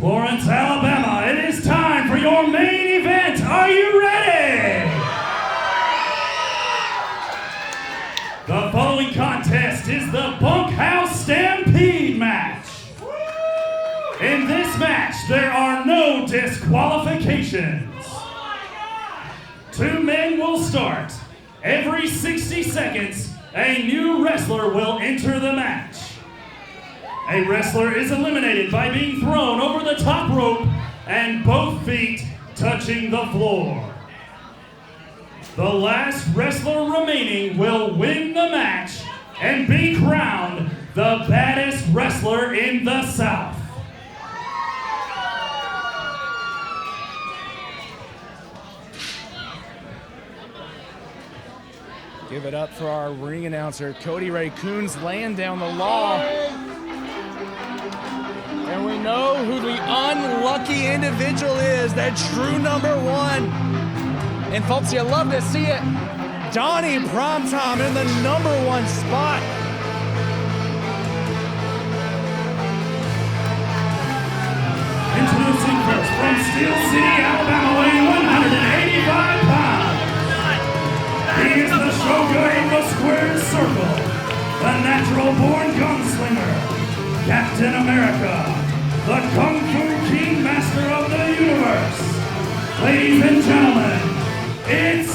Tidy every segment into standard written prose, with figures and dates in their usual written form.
Florence, Alabama, it is time for your main event. Are you ready? The following contest is the Bunkhouse Stampede match. In this match, there are no disqualifications. Two men will start. Every 60 seconds, a new wrestler will enter the match. A wrestler is eliminated by being thrown over the top rope and both feet touching the floor. The last wrestler remaining will win the match and be crowned the baddest wrestler in the South. Give it up for our ring announcer, Cody Ray Coons, laying down the law. And we know who the unlucky individual is, that true number one. And folks, you love to see it. Donnie Primetime in the number one spot. Introducing first from Steel City, Alabama, weighing 185 pounds. He is the Shogun of the squared circle, the natural-born gunslinger, Captain America, the Kung Fu King Master of the Universe. Ladies and gentlemen, it's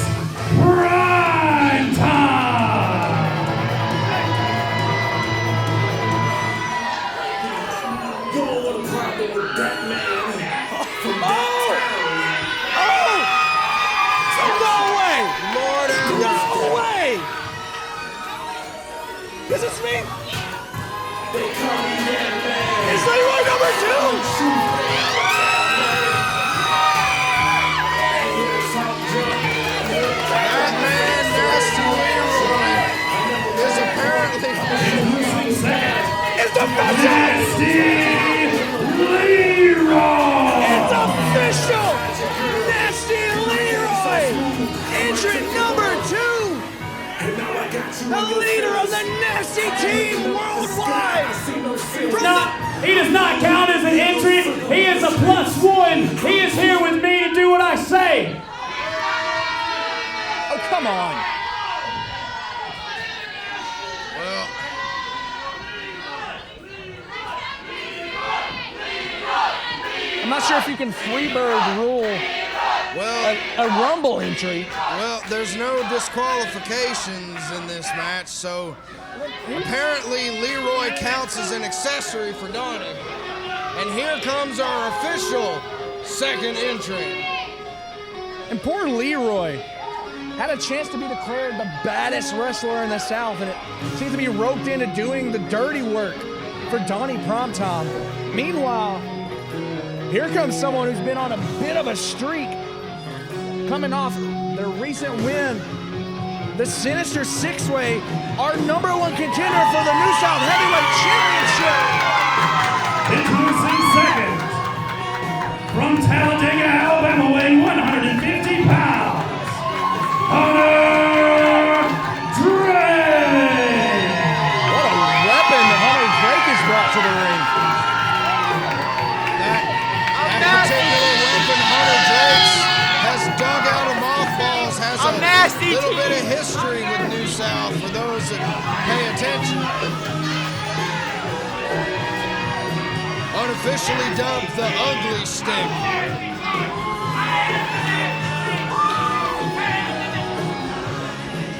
prime time! You don't want a problem with that man from No way! Lord have No way! Businessmen? They call me that man. Is Leroy number two? That man, Nasty Leroy, is apparently Introducing second, It's official! Nasty Leroy! It's official! Nasty Leroy! Entrant number two! The leader of the Nasty team worldwide! He does not count as an entry. He is a +1. He is here with me to do what I say. Oh, come on. well. I'm not sure if you can freebird rule Well, a Rumble entry. well, there's no disqualifications in this match, so apparently Leroy counts as an accessory for Donnie. And here comes our official second entry. And poor Leroy had a chance to be declared the baddest wrestler in the South, and it seems to be roped into doing the dirty work for Donnie Primetime. Meanwhile, here comes someone who's been on a bit of a streak, coming off their recent win. The Sinister Six-Way, our number one contender for the New South Heavyweight Championship. Introducing second, from Talladega, Alabama, weighing 150 pounds, Hunter Drake! What a weapon that Hunter Drake has brought to the ring. That particular weapon Hunter Drake's has dug out of mothballs, has a little bit of history with New South for those that pay attention. Unofficially dubbed the Ugly Stick.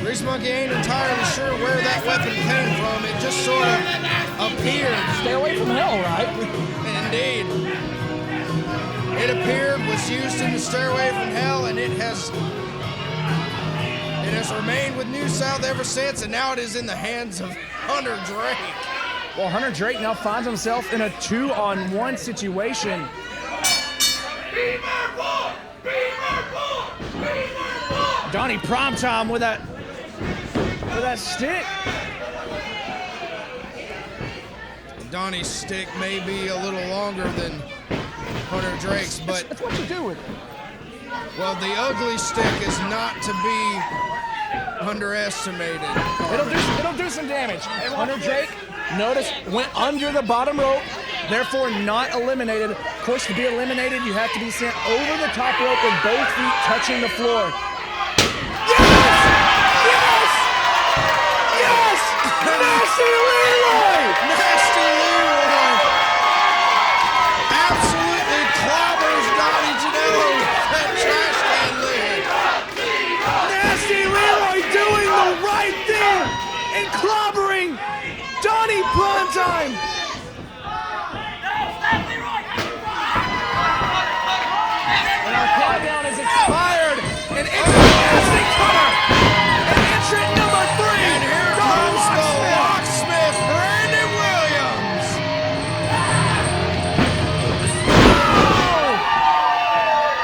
Grease Monkey ain't entirely sure where that weapon came from. It just sort of appeared. Stay away from hell, right? Indeed. It appeared, was used in the Stairway from Hell, and it has remained with New South ever since, and now it is in the hands of Hunter Drake. Well, Hunter Drake now finds himself in a 2-on-1 situation. Donnie Primetime with that stick. Donnie's stick may be a little longer than Hunter Drake's, but That's what you do with it. well, the Ugly Stick is not to be underestimated. It'll do some damage. Hunter Drake, notice, went under the bottom rope, therefore not eliminated. Of course, to be eliminated, you have to be sent over the top rope with both feet touching the floor. Yes! Yes! Yes! Nasty Leroy! Nasty Leroy absolutely clobbers Donnie Janello with that trash can lid. Nasty Leroy doing the right thing and clobbering Donnie Primetime. And our countdown is expired. And it's a nasty cutter. And entrant number 3. And here comes the locksmith, Brandon Williams.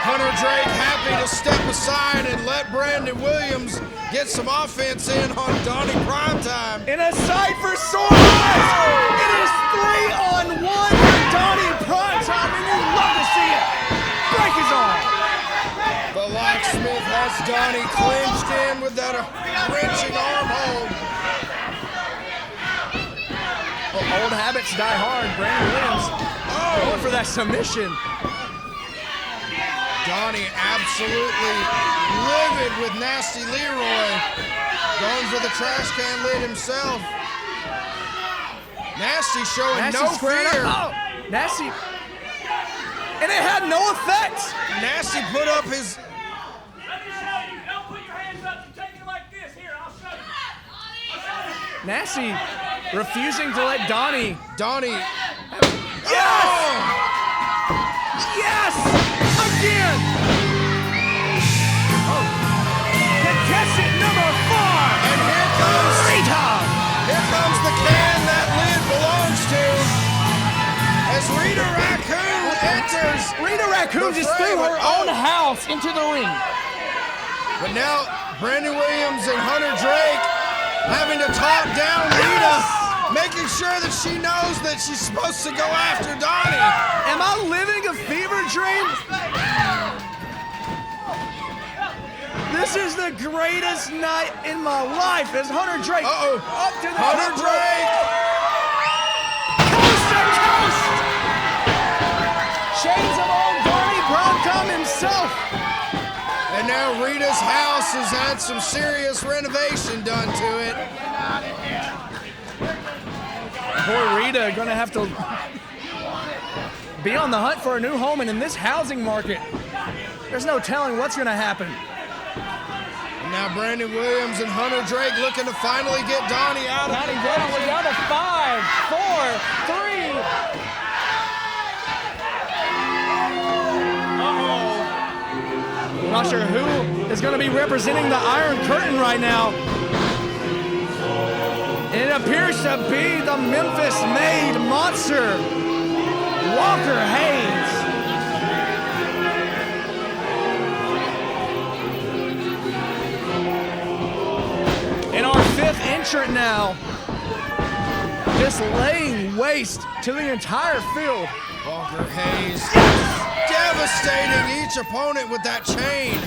Hunter Drake happy to step aside and let Brandon Williams get some offense in on Donnie Primetime. In a sight for sore eyes. It is 3-on-1 for Donnie Primetime, and you love to see it. Break his arm. The locksmith has Donnie clinched in with that wrenching arm hold. Well, old habits die hard. Brandon Williams going for that submission. Donnie absolutely livid with Nasty Leroy. Going for the trash can lid himself. Nasty showing no squaring fear. up. Oh, Nasty. And it had no effect. Nasty put up his... Let me show you. Don't put your hands up. You take it like this. Here, I'll show you. I'll show you here. Nasty refusing to let Donnie. Donnie... Yes! Yes! Again! Oh. Contestant number 4! And here comes... Rita! Here comes the can that lid belongs to. As Rita Raccoon enters. Rita Raccoon the just fray, threw her but- own house into the ring. But now Brandon Williams and Hunter Drake having to talk down Rita, making sure that she knows that she's supposed to go after Donnie. Am I living a fever dream? This is the greatest night in my life as Hunter Drake Uh-oh. up to the Hunter top rope. Drake. Coast to coast. Shades of old Donnie Primetime himself. And now Rita's house has had some serious renovation done to it. Poor Rita gonna have to be on the hunt for a new home, and in this housing market, there's no telling what's gonna happen. And now Brandon Williams and Hunter Drake looking to finally get Donnie out of Counting down, we're down to 5, 4, 3. I'm not sure who is going to be representing the Iron Curtain right now. It appears to be the Memphis-made monster, Walker Hayes. And our 5th entrant now, just laying waste to the entire field. Walker Hayes. Devastating each opponent with that chain.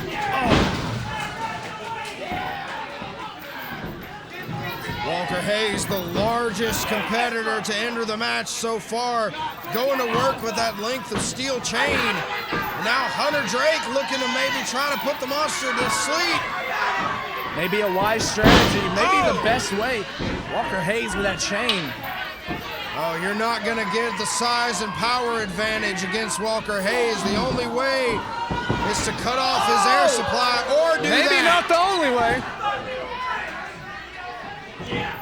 Walker Hayes, the largest competitor to enter the match so far, going to work with that length of steel chain. Now Hunter Drake looking to maybe try to put the monster to sleep. Maybe a wise strategy, maybe the best way. Walker Hayes with that chain. Oh, you're not going to get the size and power advantage against Walker Hayes. The only way is to cut off his air supply or do Maybe that. not the only way.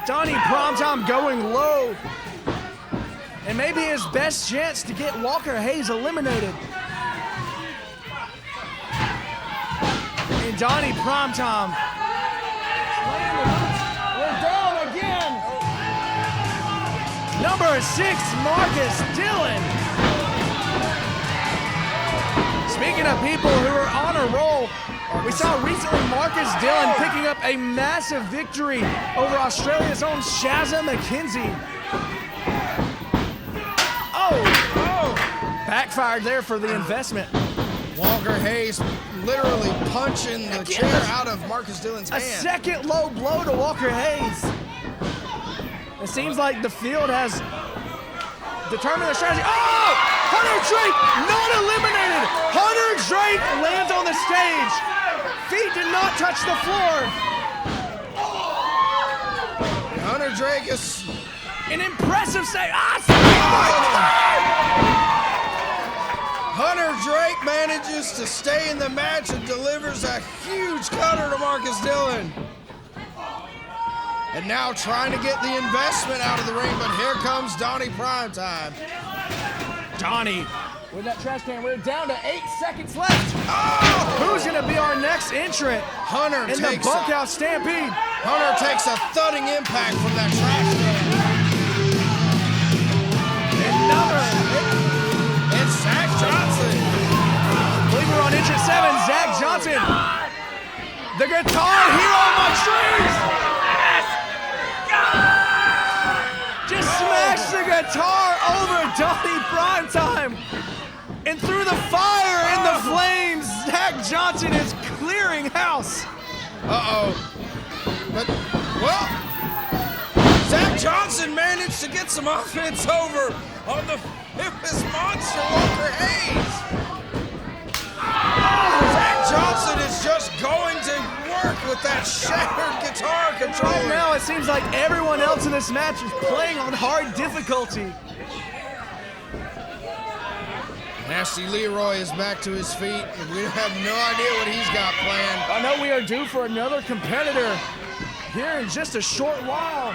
Donnie Primetime going low. And maybe his best chance to get Walker Hayes eliminated. And Donnie Primetime. We're down again. Number 6, Marcus Dillon. Speaking of people who are on a roll, we saw recently Marcus Dillon picking up a massive victory over Australia's own Shazza McKenzie. Oh! Backfired there for the investment. Walker Hayes literally punching the chair out of Marcus Dillon's A hand. second low blow to Walker Hayes. It seems like the field has determine the strategy. Oh! Hunter Drake not eliminated. Hunter Drake lands on the stage. Feet did not touch the floor. Hunter Drake is An impressive save. Hunter Drake manages to stay in the match and delivers a huge counter to Marcus Dillon. And now trying to get the investment out of the ring, but here comes Donnie Primetime. Donnie with that trash can. We're down to 8 seconds left. Oh! Who's going to be our next entrant Hunter in the Bunkhouse Stampede? Hunter takes a thudding impact from that trash can. It's Zach Johnson. I believe we're on entrant 7. Zach Johnson. The guitar hero on strings. Just smashed the guitar over Donnie Primetime. And through the fire and the flames, Zach Johnson is clearing house. Uh-oh. But, well, Zach Johnson managed to get some offense over on the famous monster Walker Hayes. Zach Johnson is just going to work with that shattered guitar controller. Right now, it seems like everyone else in this match is playing on hard difficulty. Nasty Leroy is back to his feet, and we have no idea what he's got planned. I know we are due for another competitor here in just a short while.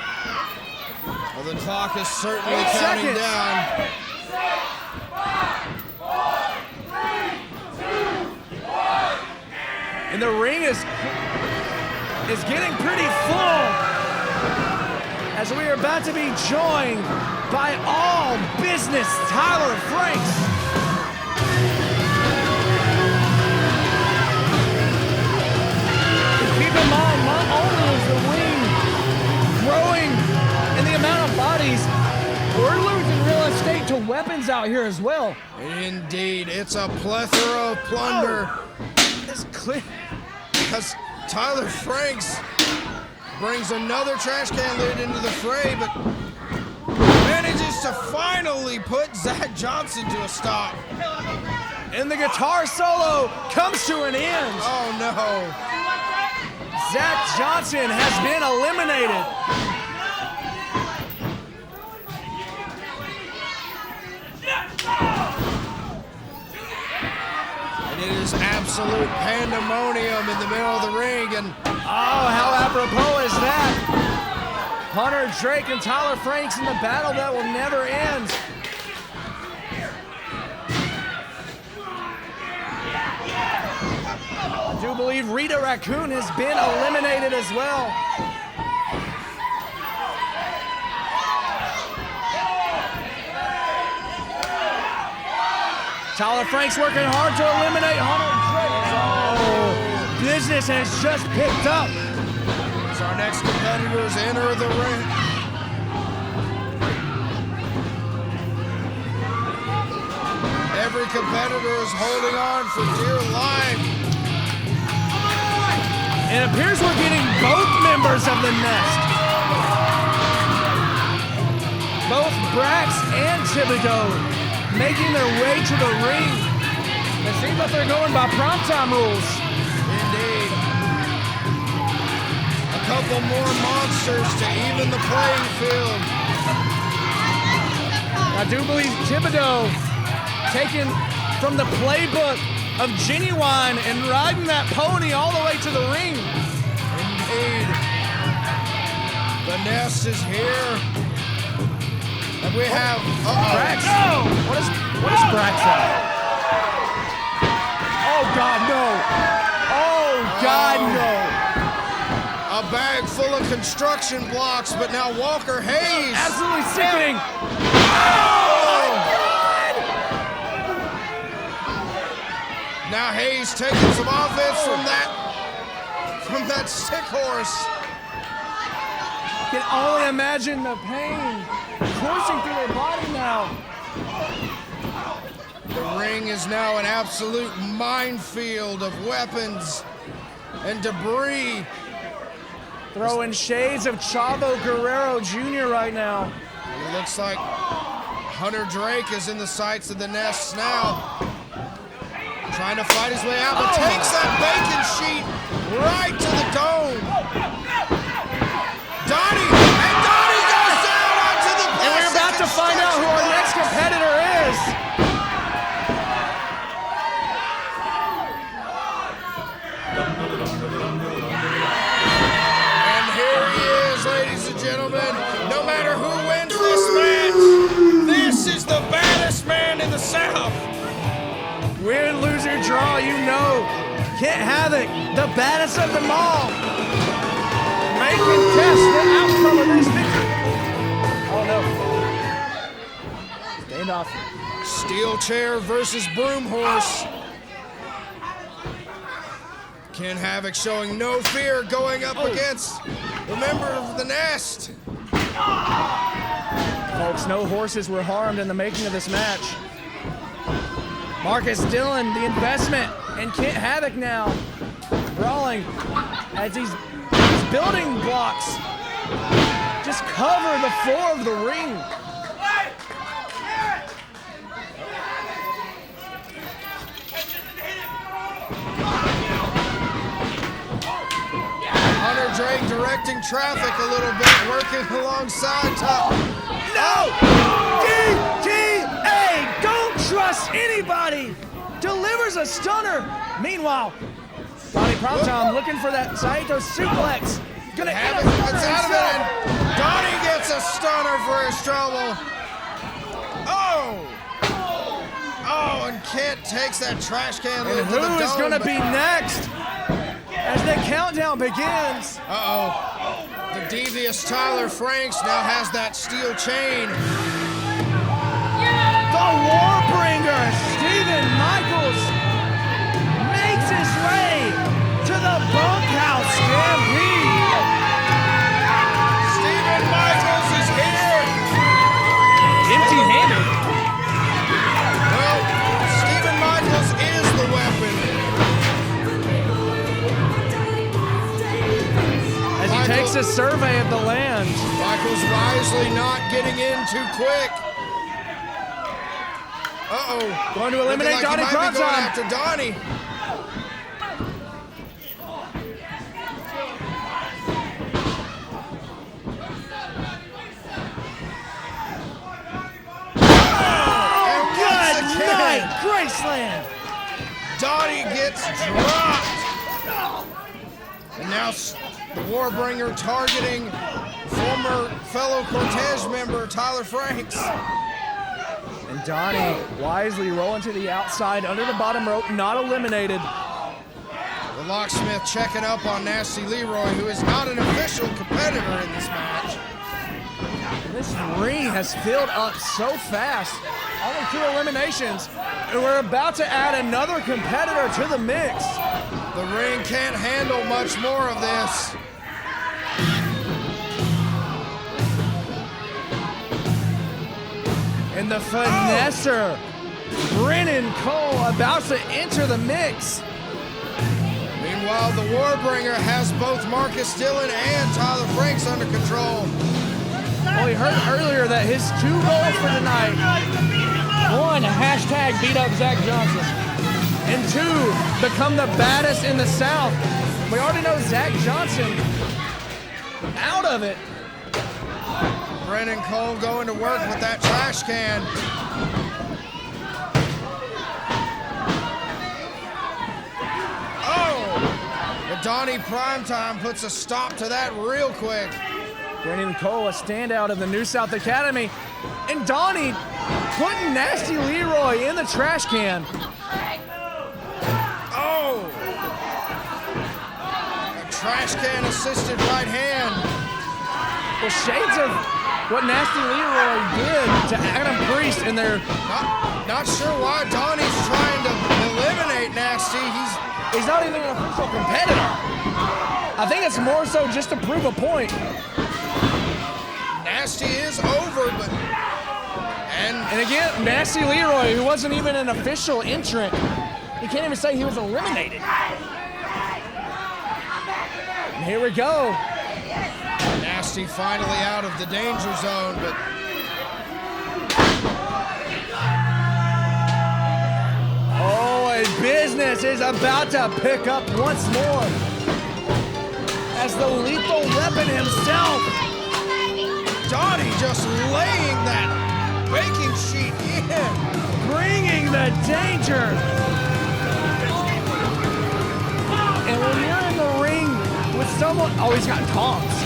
Well, the clock is certainly 8 counting seconds. down. And the ring is getting pretty full as we are about to be joined by All Business Tyler Franks. Keep in mind, not only is the ring growing in the amount of bodies, we're losing real estate to weapons out here as well. Indeed, it's a plethora of plunder. It's clear. As Tyler Franks brings another trash can lid into the fray, but manages to finally put Zach Johnson to a stop. And the guitar solo comes to an end. Oh no. Zach Johnson has been eliminated. And it is absolute pandemonium in the middle of the ring, and Oh, how apropos is that? Hunter Drake and Tyler Franks in the battle that will never end. I do believe Rita Raccoon has been eliminated as well. Tyler Franks working hard to eliminate Hunter Drake. Oh, business has just picked up. as our next competitors enter the ring. Every competitor is holding on for dear life. It appears we're getting both members of the Nest. Both Brax and Thibodeau making their way to the ring. It seems like they're going by primetime rules. Indeed. A couple more monsters to even the playing field. I do believe Thibodeau taken from the playbook of Genuine and riding that pony all the way to the ring. Indeed. The Nest is here. And we have Brax. No! What is Brax at? Oh God, no! Oh God, no! a bag full of construction blocks, but now Walker Hayes. Absolutely sickening! Now Hayes taking some offense from that sick horse. Can only imagine the pain coursing through their body now. The ring is now an absolute minefield of weapons and debris. Throwing shades of Chavo Guerrero Jr. right now. It looks like Hunter Drake is in the sights of the nests now. Trying to fight his way out, but takes that bacon sheet right to the dome. Donnie goes down onto the plastic. And we're about to find out who our next competitor is. And here he is, ladies and gentlemen. No matter who wins this match, this is the baddest man in the South. Win, loser, draw, you know. Kent Havoc, the baddest of them all. May contest the outcome of this victory. Oh no. Standoff. Steel chair versus broom horse. Ken Havoc showing no fear going up against the member of the Nest. Folks, no horses were harmed in the making of this match. Marcus Dillon, the investment, and Kent Havoc now brawling as these building blocks just cover the floor of the ring. Hunter Drake directing traffic a little bit, working alongside top. No! DTA! Don't trust anybody! Delivers a stunner. Meanwhile, Donnie Promptom looking for that Saito suplex. Gonna hit Havoc gets out of it, and Donnie gets a stunner for his trouble. Oh, and Kent takes that trash can lid to the dome. Who is gonna be next as the countdown begins? The devious Tyler Franks now has that steel chain. The Warbringer, Stephen Michaels, makes his way to the Bunkhouse Stampede. Stephen Michaels is here. Empty-handed. Well, Stephen Michaels is the weapon. As he takes a survey of the land. Michaels wisely not getting in too quick. Going to eliminate Looking like Donnie he might be going Promptom. after Donnie. Good night, Graceland. Donnie gets dropped. And now the Warbringer targeting former fellow Cortez member Tyler Franks. And Donnie wisely rolling to the outside under the bottom rope, not eliminated. The locksmith checking up on Nasty Leroy, who is not an official competitor in this match. This ring has filled up so fast. Only 2 eliminations, and we're about to add another competitor to the mix. The ring can't handle much more of this. And the finesser, Brennan Cole, about to enter the mix. Meanwhile, the Warbringer has both Marcus Dillon and Tyler Franks under control. Well, we heard earlier that his 2 goals for tonight, 1, hashtag beat up Zach Johnson, and 2, become the baddest in the South. We already know Zach Johnson out of it. Brennan Cole going to work with that trash can. But Donnie Primetime puts a stop to that real quick. Brennan Cole, a standout of the New South Academy, and Donnie putting Nasty Leroy in the trash can. A trash can assisted right hand. Well, shades of what Nasty Leroy did to Adam Priest in their... Not sure why Donnie's trying to eliminate Nasty. He's not even an official competitor. I think it's more so just to prove a point. Nasty is over, but... And again, Nasty Leroy, who wasn't even an official entrant, he can't even say he was eliminated. And here we go. Nasty finally out of the danger zone, but business is about to pick up once more as the lethal weapon himself. Donnie just laying that baking sheet in. Bringing the danger. And when you're in the ring with someone, oh, he's got tongs.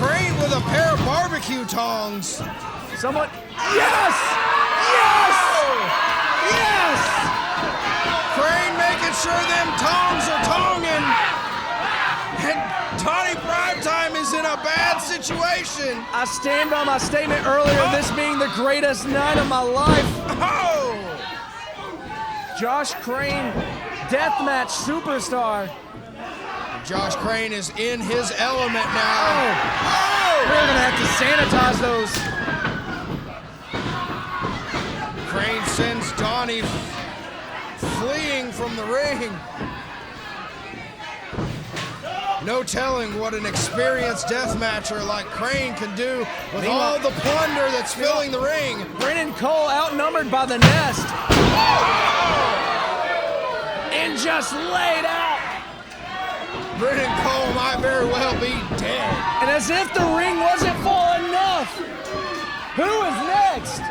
Crane with a pair of barbecue tongs. Someone, yes! Yes! Yes! Crane making sure them tongs are tonging. And Donnie Primetime is in a bad situation. I stand by my statement earlier, this being the greatest night of my life. Oh! Josh Crane, Deathmatch superstar. Josh Crane is in his element now. Oh! We're gonna have to sanitize those. Crane sends Donnie fleeing from the ring. No telling what an experienced deathmatcher like Crane can do with all the plunder that's filling the ring. Brennan Cole outnumbered by the nest. And just laid out. Brennan Cole might very well be dead. And as if the ring wasn't full enough, who is next?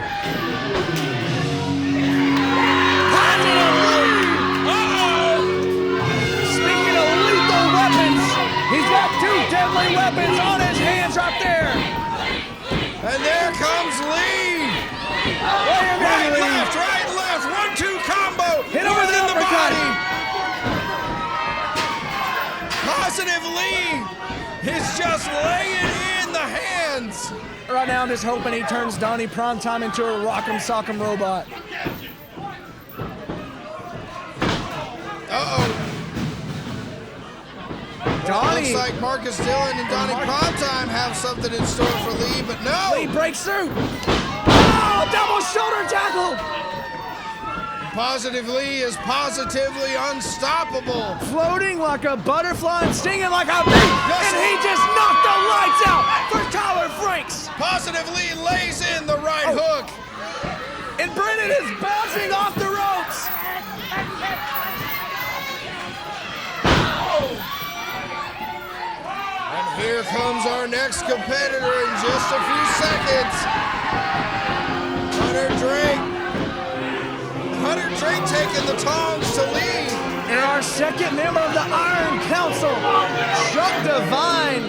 Speaking of lethal weapons, he's got two deadly weapons on his hands right there. And there comes Lee. Right, Right, left. 1-2 combo. Hit him with in an the uppercut. body. Positive Lee is just laying in the hands. Right now, I'm just hoping he turns Donnie Primetime into a rock'em sock'em robot. Uh-oh. Donnie. Looks like Marcus Dillon and Donnie Primetime have something in store for Lee, but no. Lee breaks through. Oh, double shoulder tackle. Positive Lee is positively unstoppable. Floating like a butterfly and stinging like a bee. And he just knocked the lights out for Tyler Franks. Positive Lee lays in the right hook. And Brennan is bouncing off the ropes. And here comes our next competitor in just a few seconds. Hunter Drake taking the tongs to lead. And our second member of the Iron Council, Chuck Divine,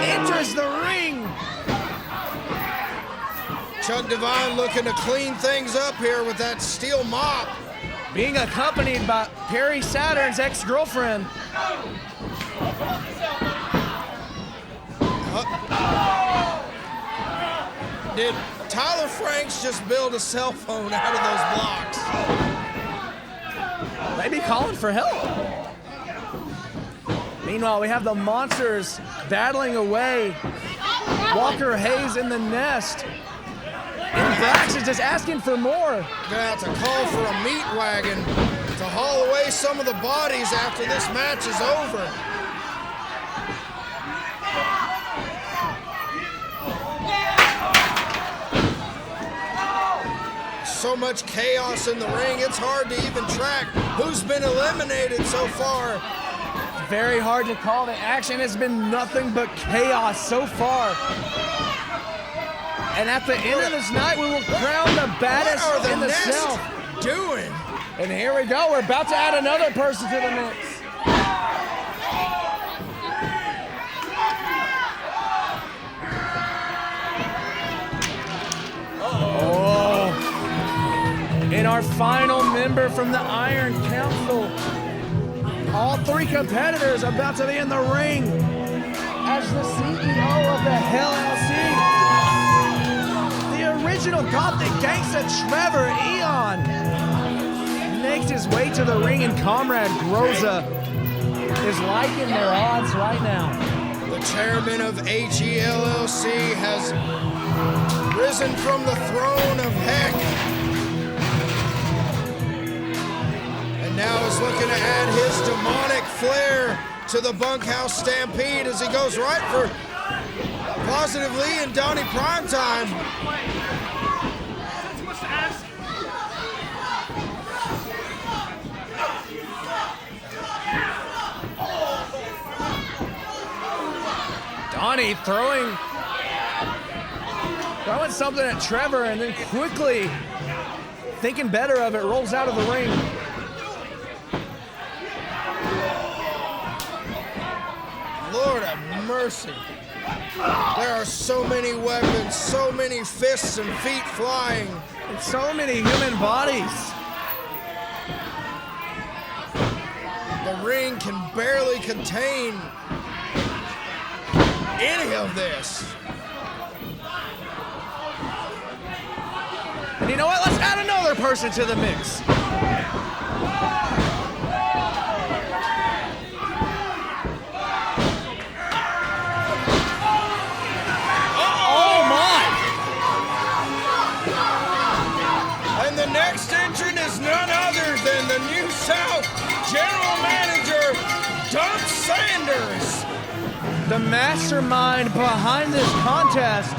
enters the ring. Chuck Divine looking to clean things up here with that steel mop. Being accompanied by Perry Saturn's ex-girlfriend. Did Tyler Franks just build a cell phone out of those blocks? Maybe calling for help. Meanwhile, we have the Monsters battling away. Walker Hayes in the nest. And Brax is just asking for more. Gonna have to call for a meat wagon to haul away some of the bodies after this match is over. So much chaos in the ring, it's hard to even track who's been eliminated so far. Very hard to call. The action has been nothing but chaos so far. And at the end of this night, we will crown the baddest What are in the Nest South. doing? And here we go. We're about to add another person to the mix. Oh. And our final member from the Iron Council. All three competitors about to be in the ring as the CEO of the Hell LC. The original Gothic gangster Trevor Eon makes his way to the ring, and Comrade Groza is liking their odds right now. The chairman of HELLC has risen from the throne of heck and now is looking to add his demonic flair to the Bunkhouse Stampede as he goes right for Positive Lee and Donnie Primetime. Donnie throwing something at Trevor and then quickly, thinking better of it, rolls out of the ring. Lord have mercy. There are so many weapons, so many fists and feet flying. And so many human bodies. The ring can barely contain any of this. And you know what? Let's add another person to the mix. Oh my! And the next entrant is none other than the New South General Manager, Dump Sanders. The mastermind behind this contest.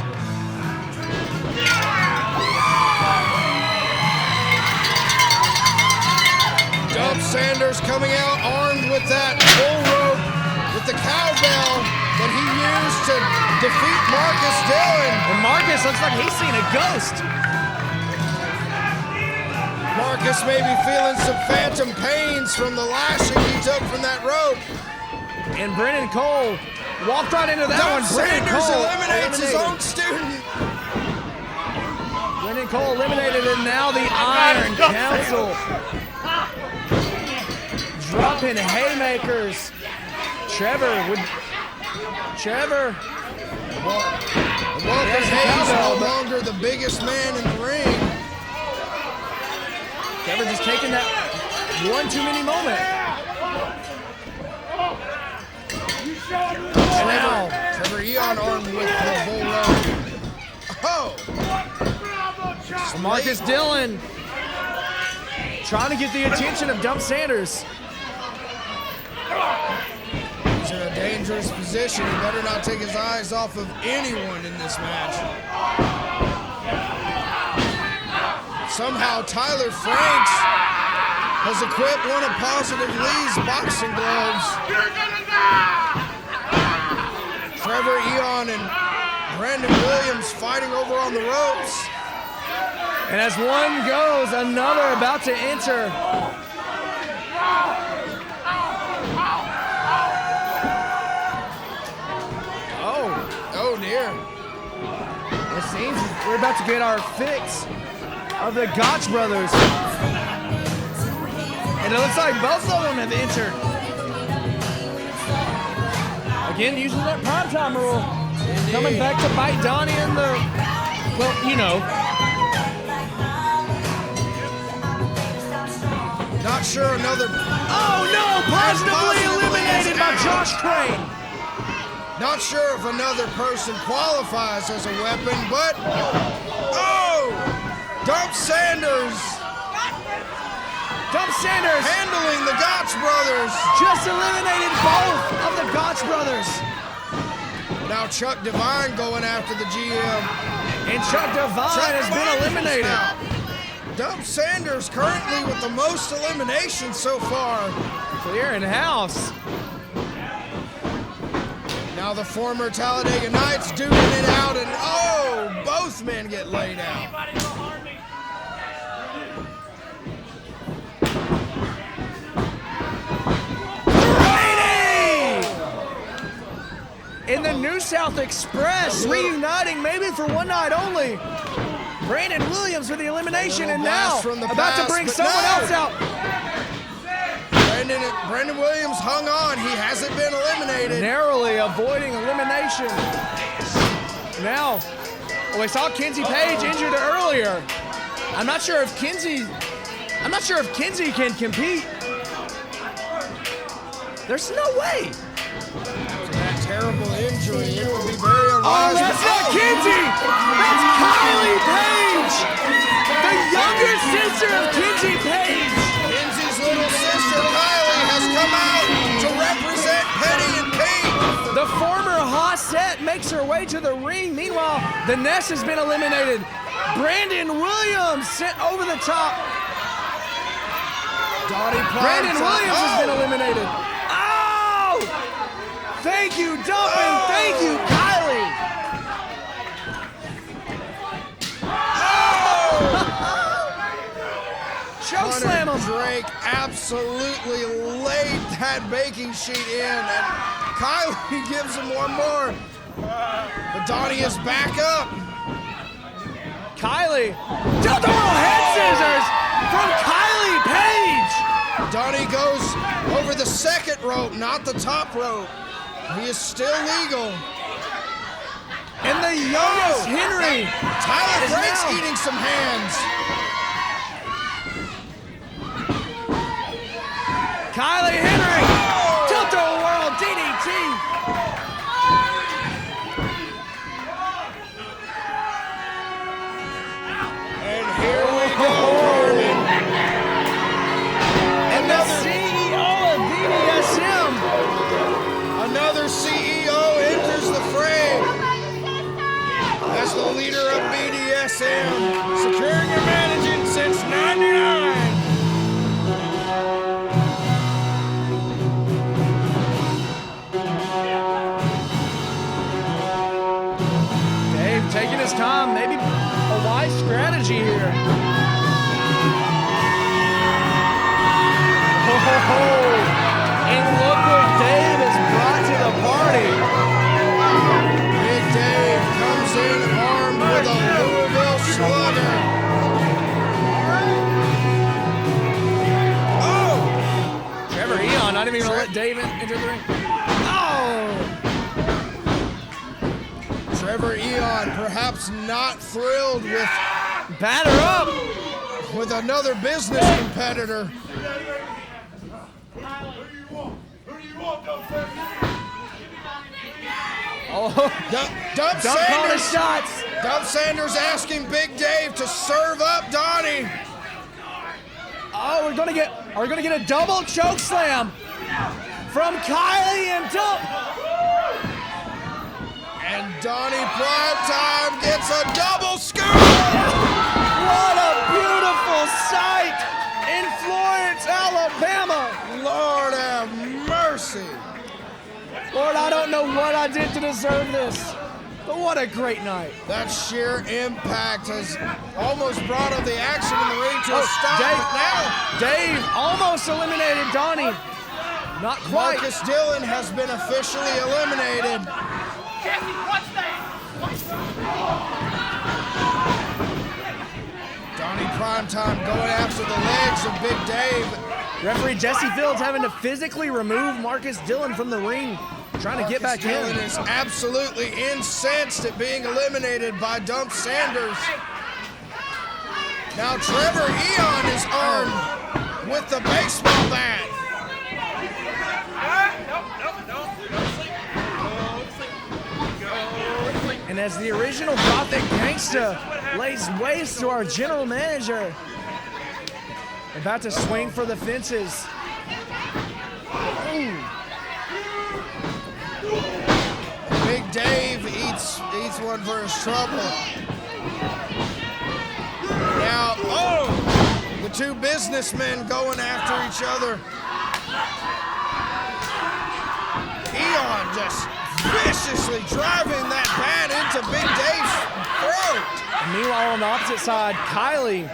Dump Sanders coming out armed with that bull rope, with the cowbell that he used to defeat Marcus Dillon. And Marcus looks like he's seen a ghost. Marcus may be feeling some phantom pains from the lashing he took from that rope. And Brendan Cole walked right into that Dump one. Brendan Sanders Cole eliminates his own student. Brendan Cole eliminated, and now the Iron Council dropping haymakers. Trevor. Marcus Hayes no longer the biggest man in the ring. Trevor just taking that one too many moment. And now Trevor Eon armed with the bull rope. Oh! Marcus Dillon trying to get the attention of Dump Sanders. He's in a dangerous position. He better not take his eyes off of anyone in this match. Somehow Tyler Franks has equipped one of Positive Lee's boxing gloves. Trevor Eon and Brandon Williams fighting over on the ropes. And as one goes, another about to enter. Oh dear. It seems we're about to get our fix of the Gotch brothers. And it looks like both of them have entered. Again, using that primetime rule. Indeed. Coming back to bite Donnie in the, well, you know. Not sure another. Oh no! Positively eliminated by Josh Crane. Not sure if another person qualifies as a weapon, but oh! Dump Sanders handling the Gotch brothers. Just eliminated both of the Gotch brothers. Now Chuck Divine going after the GM. And Chuck Divine has been eliminated. Dump Sanders currently with the most eliminations so far. Clearing house. Now the former Talladega Knights duking it out, and oh, both men get laid out. In the New South Express, reuniting maybe for one night only. Brandon Williams with the elimination, and now about to bring someone else out. Brandon Williams hung on. He hasn't been eliminated. Narrowly avoiding elimination. Now, we saw Kenzie Page injured earlier. I'm not sure if Kenzie can compete. There's no way. That terrible injury, it would be very unwise. Oh, that's not Kenzie! That's Kylie Page! The younger sister of Kenzie Page! Kenzie's little sister, Kylie, has come out to represent Penny and Pink. The former Hossette makes her way to the ring. Meanwhile, the Ness has been eliminated. Brandon Williams sent over the top. Brandon Williams has been eliminated. Oh! Thank you, Dump, and thank you, Kylie. Chokeslam him. Drake absolutely laid that baking sheet in, and Kylie gives him one more. But Donnie is back up. Kylie, double head scissors from Kylie Page. Donnie goes over the second rope, not the top rope. He is still legal. And the youngest Henry. Tyler is Frank's now eating some hands. Kylie Henry, tilt-a-whirl DDT. And here we go, Carmen. And the CEO of BDSM. Another CEO enters the fray as the leader of BDSM, securing and managing since '99. Dave taking his time, maybe a wise strategy here. And look what Dave has brought to the party. Big Dave comes in armed with a Louisville Slugger. Oh! Trevor Eon, not even gonna let Dave enter the ring. Oh! Trevor Eon perhaps not thrilled with Batter up! another business competitor. Oh, Dump Dump calling his Sanders. shots. Dump Sanders asking Big Dave to serve up Donnie. Oh, are we gonna get a double choke slam from Kylie and Dump? And Donnie Primetime gets a double scoop. What a beautiful sight in Florence, Alabama. Lord have mercy. Lord, I don't know what I did to deserve this, but what a great night. That sheer impact has almost brought on the action in the ring to a stop. Dave, But now, Dave almost eliminated Donnie. Not quite. Marcus Dillon has been officially eliminated. Jesse, watch that. Donnie Primetime going after the legs of Big Dave. Referee Jesse Fields having to physically remove Marcus Dillon from the ring, trying to get back Dillon in. is absolutely incensed at being eliminated by Dump Sanders. Now Trevor Eon is armed with the baseball bat. And as the original Gothic Gangsta lays waste to our general manager, about to swing for the fences. Ooh. Big Dave eats one for his trouble. Now, oh, the two businessmen going after each other. Eon just viciously driving that bat into Big Dave's throat. And meanwhile, on the opposite side, Kylie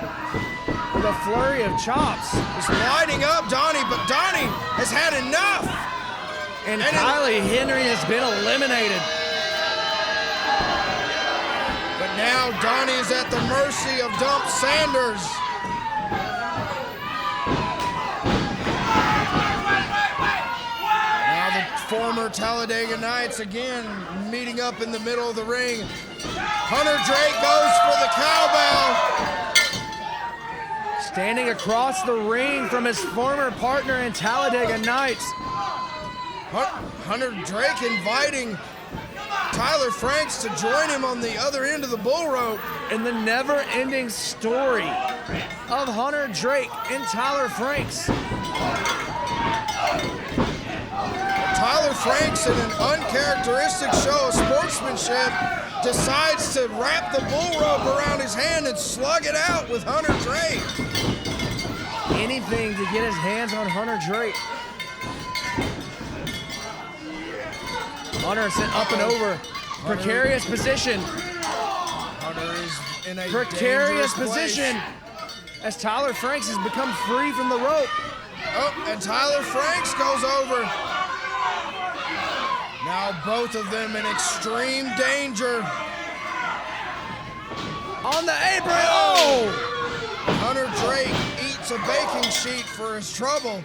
with a flurry of chops. Just lining up Donnie, but Donnie has had enough. And Kylie Henry has been eliminated. But now Donnie is at the mercy of Dump Sanders. Now the former Talladega Knights again meeting up in the middle of the ring. Hunter Drake goes for the cowbell. Standing across the ring from his former partner in Talladega Nights. Hunter Drake inviting Tyler Franks to join him on the other end of the bull rope. In the never-ending story of Hunter Drake and Tyler Franks. Tyler Franks, in an uncharacteristic show of sportsmanship, decides to wrap the bull rope around his hand and slug it out with Hunter Drake. Anything to get his hands on Hunter Drake. Hunter sent up and over. Precarious position. Hunter is in a Precarious dangerous position. place. as Tyler Franks has become free from the rope. Oh, and Tyler Franks goes over. Now both of them in extreme danger. On the apron, oh! Hunter Drake eats a baking sheet for his trouble.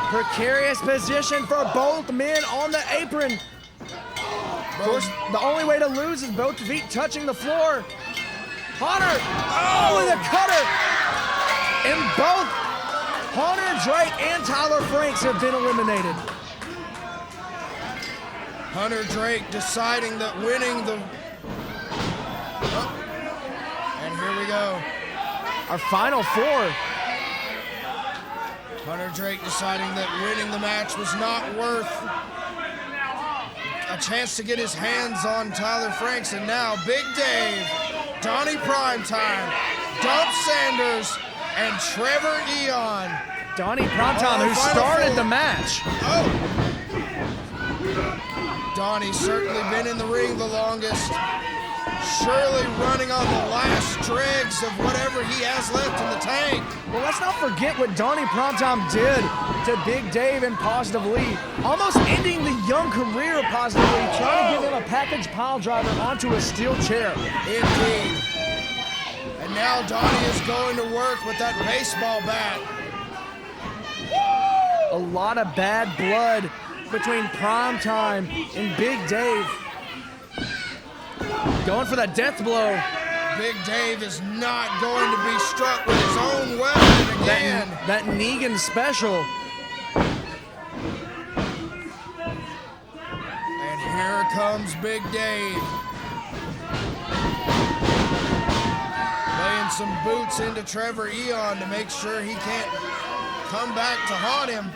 Precarious position for both men on the apron. Of course, the only way to lose is both feet touching the floor. Hunter, oh, with a cutter. And both Hunter Drake and Tyler Franks have been eliminated. Hunter Drake deciding that winning the... Oh. And here we go. Our final four. Hunter Drake deciding that winning the match was not worth a chance to get his hands on Tyler Franks. And now Big Dave, Donnie Primetime, Dump Sanders, and Trevor Eon. Donnie Primetime, who started the match. Oh. Donnie's certainly been in the ring the longest. Surely running on the last dregs of whatever he has left in the tank. Well, let's not forget what Donnie Primetime did to Big Dave and Positive Lee, almost ending the young career of Positive Lee, trying to give him a package pile driver onto a steel chair. Indeed. And now Donnie is going to work with that baseball bat. A lot of bad blood between Primetime and Big Dave. Going for the death blow. Big Dave is not going to be struck with his own weapon again. That Negan special. And here comes Big Dave. Laying some boots into Trevor Eon to make sure he can't come back to haunt him.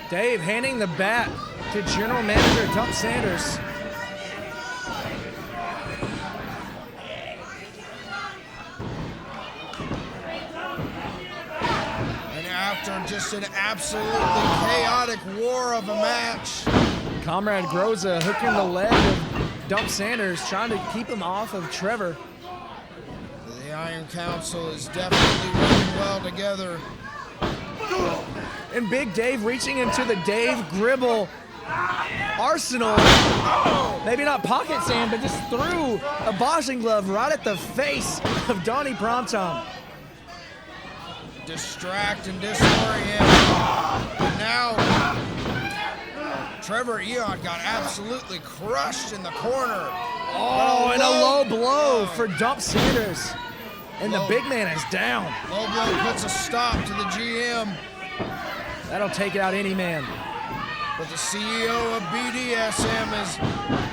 Dave handing the bat to General Manager Dump Sanders. And after just an absolutely chaotic war of a match, Comrade Groza hooking the leg of Dump Sanders, trying to keep him off of Trevor. the Iron Council is definitely working well together. And Big Dave reaching into the Dave Gribble arsenal. Maybe not pocket sand, but just threw a boxing glove right at the face of Donnie Primetime. Distract and disorient. And now, Trevor Eon got absolutely crushed in the corner. Oh, and a low blow for Dump Sanders. And the big man is down. Low blow puts a stop to the GM. That'll take out any man. But the CEO of BDSM has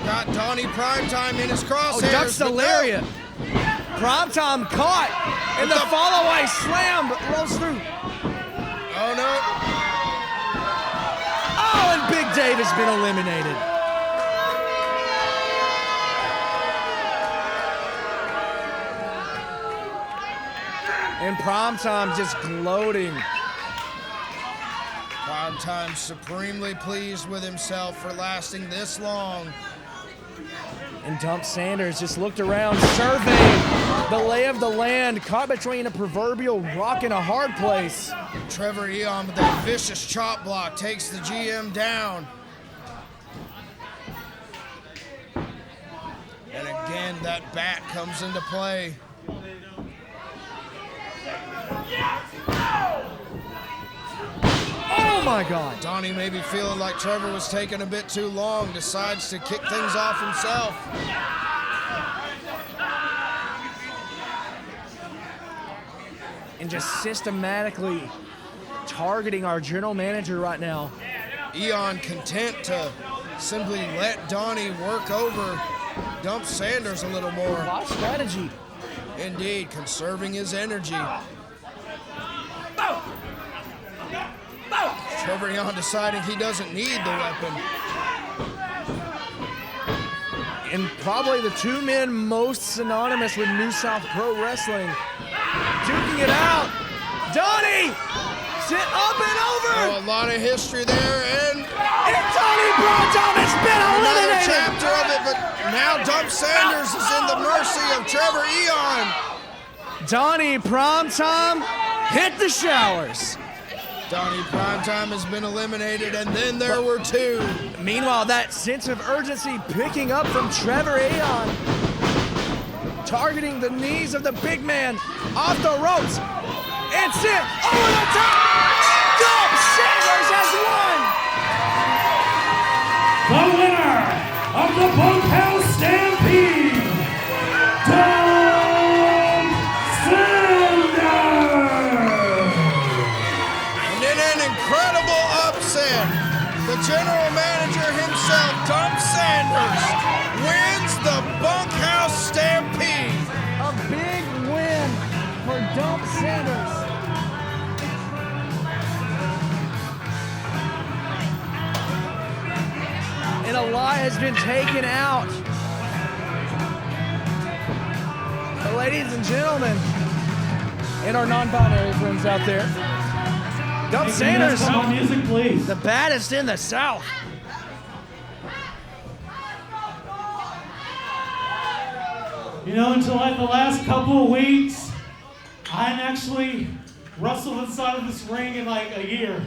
got Donnie Primetime in his crosshairs. Oh, ducks the lariat. Primetime caught. And the follow-away slam rolls through. Oh, no. Oh, and Big Dave has been eliminated. And Primetime just gloating. Primetime supremely pleased with himself for lasting this long. And Dump Sanders just looked around, surveyed the lay of the land, caught between a proverbial rock and a hard place. Trevor Eon with a vicious chop block takes the GM down. And again, that bat comes into play. Oh my God. Donnie maybe feeling like Trevor was taking a bit too long, decides to kick things off himself. And just systematically targeting our general manager right now. Eon content to simply let Donnie work over Dump Sanders a little more. Wise strategy. Indeed, conserving his energy. Trevor Eon deciding he doesn't need the weapon. And probably the two men most synonymous with New South Pro Wrestling. Duking it out. Donnie! Sit up and over! Oh, a lot of history there, and And Donnie Primetime has been another eliminated! chapter of it, but now Dump Sanders is in the mercy of Trevor Eon. Donnie Primetime hit the showers. Donnie Primetime has been eliminated, and then there were two. Meanwhile, that sense of urgency picking up from Trevor Aon, targeting the knees of the big man off the ropes, and sent over the top. Dump Sanders has won. The winner of the Bunkhouse Stampede, Dump Sanders. And in an incredible upset, the general manager himself, Dump Sanders, wins the Bunkhouse Stampede. A big win for Dump Sanders. And a lot has been taken out. But ladies and gentlemen, and our non-binary friends out there, Dump Sanders, Come on, music, please. the baddest in the South. You know, until like the last couple of weeks, I hadn't actually wrestled inside of this ring in like a year.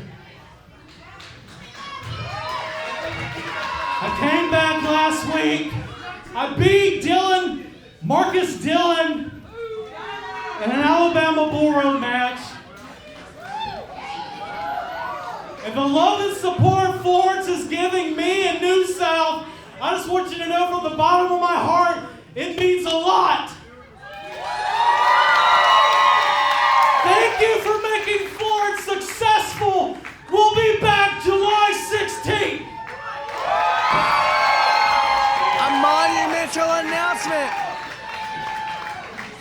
I came back last week. I beat Marcus Dillon, in an Alabama Bull Road match. And the love and support Florence is giving me in New South, I just want you to know from the bottom of my heart, it means a lot. Thank you for making Florence successful. We'll be back July 16th. A monumental announcement.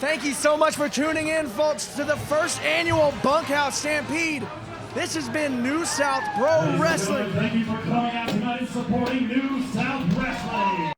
Thank you so much for tuning in, folks, to the first annual Bunkhouse Stampede. This has been New South Pro Wrestling. Thank you for coming out tonight and supporting New South Wrestling.